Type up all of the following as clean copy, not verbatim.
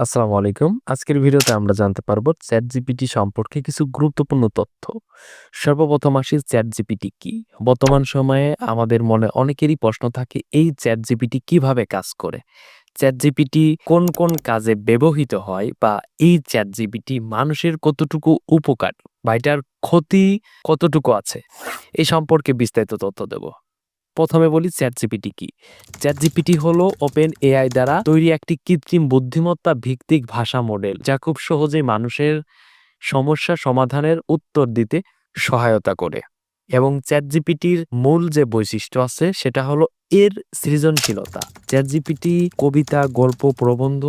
আসসালামু আলাইকুম। আজকের ভিডিওতে আমরা জানতে পারবো ChatGPT সম্পর্কে কিছু গুরুত্বপূর্ণ তথ্য। সর্বপ্রথম আসি ChatGPT কি? বর্তমান সময়ে আমাদের মনে অনেকেরই প্রশ্ন থাকে এই ChatGPT কিভাবে কাজ করে? ChatGPT কোন কাজে ব্যবহৃত হয় বা এই ChatGPT মানুষের কতটুকু উপকার বা এটার ক্ষতি কতটুকু আছে? এই সম্পর্কে বিস্তারিত তথ্য দেব। প্রথমে বলি ChatGPT কি? ChatGPT হলো OpenAI দ্বারা তৈরি একটি কৃত্রিম বুদ্ধিমত্তা ভিত্তিক ভাষা মডেল যা খুব সহজেই মানুষের সমস্যা সমাধানের উত্তর দিতে সহায়তা করে। এবং ChatGPTর মূল যে বৈশিষ্ট্য আছে সেটা হলো এর সৃজনশীলতা। ChatGPT কবিতা, গল্প, প্রবন্ধ,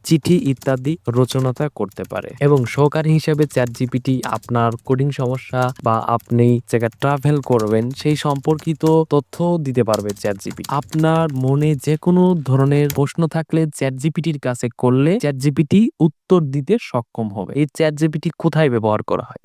চিঠি ইত্যাদি রচনাটা করতে পারে এবং সহকারী হিসেবে ChatGPT আপনার কোডিং সমস্যা বা আপনি জায়গায় ট্রাভেল করবেন সেই সম্পর্কিত তথ্য দিতে পারবে ChatGPT। আপনার মনে যে কোনো ধরনের প্রশ্ন থাকলে ChatGPTর কাছে করলে ChatGPT উত্তর দিতে সক্ষম হবে। এই ChatGPT কোথায় ব্যবহার করা হয়?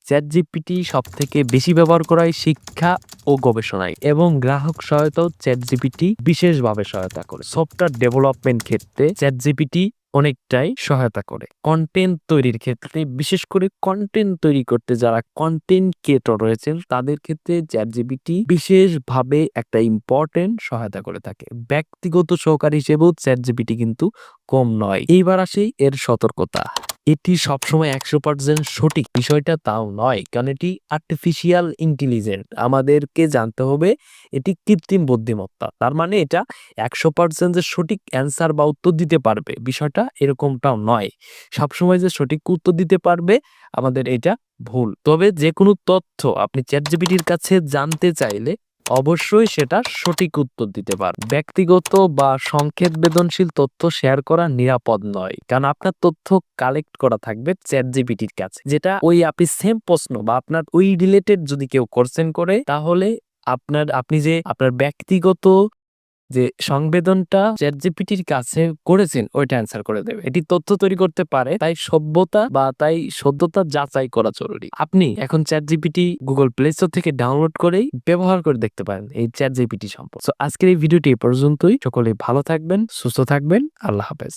ChatGPT সবথেকে বেশি ব্যবহার করা হয় শিক্ষা ও গবেষণায় এবং গ্রাহক সহায়তাও ChatGPT বিশেষভাবে সহায়তা করে। সফটওয়্যার ডেভেলপমেন্ট ক্ষেত্রে ChatGPT অনেকটাই সহায়তা করে। কনটেন্ট তৈরির ক্ষেত্রে বিশেষ করে কনটেন্ট তৈরি করতে যারা কনটেন্ট ক্রিয়েটর রয়েছেন তাদের ক্ষেত্রে ChatGPT বিশেষভাবে একটা ইম্পর্টেন্ট সহায়তা করে থাকে। ব্যক্তিগত সহকারী হিসেবেও ChatGPT কিন্তু কম নয়। এইবার আসি এর সতর্কতা। এটি সবসময় 100% সঠিক বিষয়টা তাও নয়। কারণ এটি আর্টিফিশিয়াল ইন্টেলিজেন্ট। আমাদেরকে জানতে হবে এটি কৃত্রিম বুদ্ধিমত্তা। তার মানে এটা 100% যে সঠিক অ্যান্সার বা উত্তর দিতে পারবে বিষয়টা এরকমটাও নয়। সবসময় যে সঠিক উত্তর দিতে পারবে আমাদের এটা ভুল। তবে যেকোনো তথ্য আপনি ChatGPTর কাছে জানতে চাইলে অবশ্যই সেটা সঠিক উত্তর দিতে পারবে। ব্যক্তিগত বা সংকেতবেদনশীল তথ্য শেয়ার করা নিরাপদ নয়। কারণ আপনার তথ্য কালেক্ট করা থাকবে ChatGPTর কাছে। যেটা আপনি সেম প্রশ্ন বা আপনার ওই রিলেটেড যদি কেউ কোয়েশ্চেন করে তাহলে আপনি যে আপনার ব্যক্তিগত যে সংবেদনটা ChatGPTর কাছে করেছেন ওইটা অ্যান্সার করে দেবে। এটি তথ্য তৈরি করতে পারে তাই সভ্যতা বা তাই সত্যতা যাচাই করা জরুরি। আপনি এখন ChatGPT Google Play Store থেকে ডাউনলোড করেই ব্যবহার করে দেখতে পারেন এই ChatGPT সম্পর্কে। সো আজকের এই ভিডিওটি এ পর্যন্তই। সকলেই ভালো থাকবেন, সুস্থ থাকবেন। আল্লাহ হাফেজ।